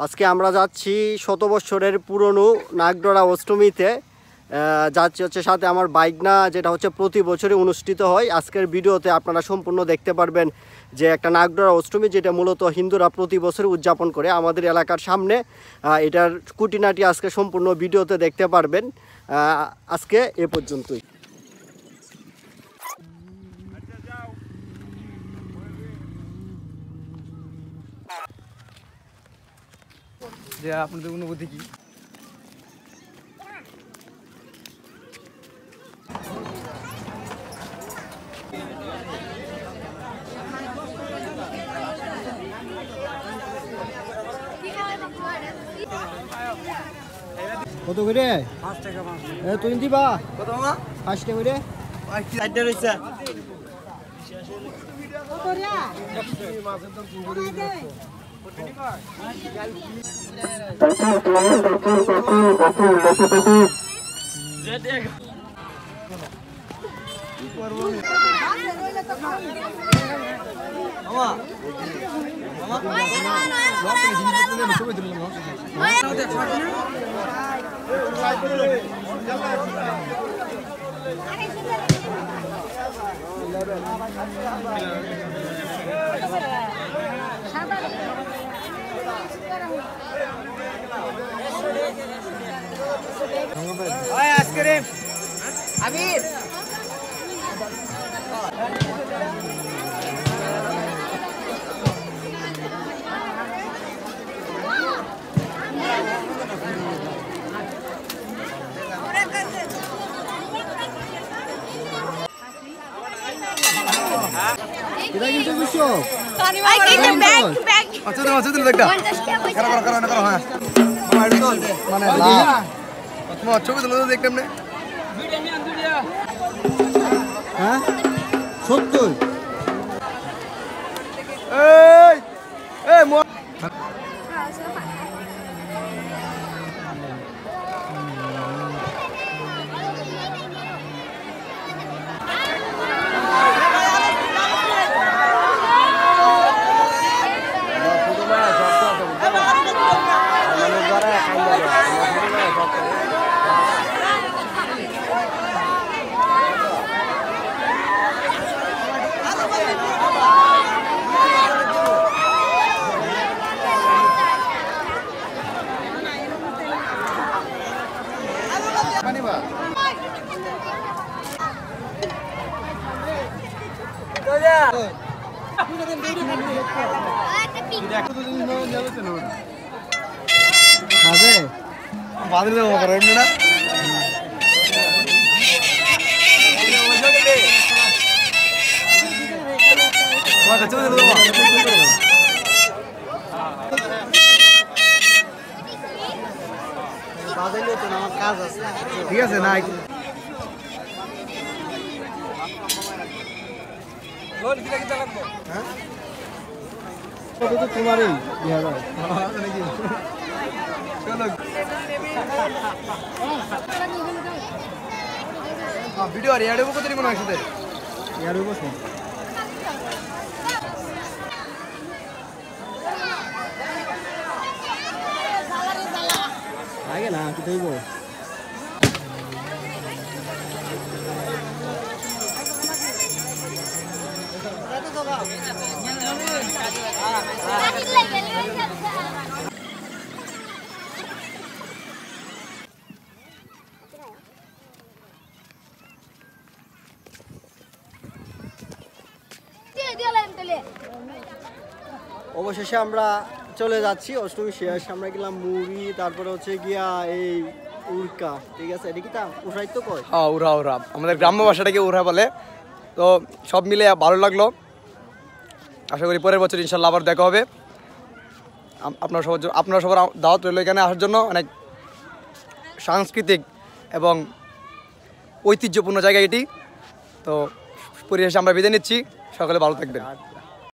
আজকে আমরা যাচ্ছি শত বছরের পুরনো নাগডরা অষ্টমীতে যাচ্ছি হচ্ছে সাথে আমার বাইকনা, যেটা হচ্ছে প্রতি বছরই অনুষ্ঠিত হয়। আজকের ভিডিওতে আপনারা সম্পূর্ণ দেখতে পারবেন যে একটা নাগডরা অষ্টমী, যেটা মূলত হিন্দুরা প্রতি বছর উদযাপন করে আমাদের এলাকার সামনে। এটার খুঁটিনাটি আজকে সম্পূর্ণ ভিডিওতে দেখতে পারবেন। আজকে এ পর্যন্তই। যে আপনাদের অনুভূতি কি? কত করে? 5 টাকা। তুই দিবা কত মামা? 5 টাকা করে। কি সাইডে রইছে? আইসক্রিম আবির এটা কিন্তু বুঝছো? I get the bag. আচ্ছা দাও একটা করো হ্যাঁ মানে তোমার ছবি তুলে দেখতাম না। হ্যাঁ 70। এই এই বাদলে দেবো করে এমনি না ঠিক আছে না তোমারই ভিডিও আর এড়ে বকো তরি মনে একসাথে ইয়ার বসে আগে না কি দেব অবশেষে আমরা চলে যাচ্ছি অষ্টমী শেষ। আমরা গেলাম মুড়ি, তারপরে হচ্ছে গিয়া এই উড়কা, ঠিক আছে? এটা কি তা উড়াই তো কয়? হ্যাঁ উড়া আমাদের গ্রাম্য ভাষাটাকে উড়া বলে। তো সব মিলে ভালো লাগলো। আশা করি পরের বছর ইনশাল্লাহ আবার দেখা হবে। আপনারা সবার দাওয়াত রইল এখানে আসার জন্য। অনেক সাংস্কৃতিক এবং ঐতিহ্যপূর্ণ জায়গা এটি। তো পরিশেষে আমরা বিদায় নিচ্ছি। সকলে ভালো থাকবেন।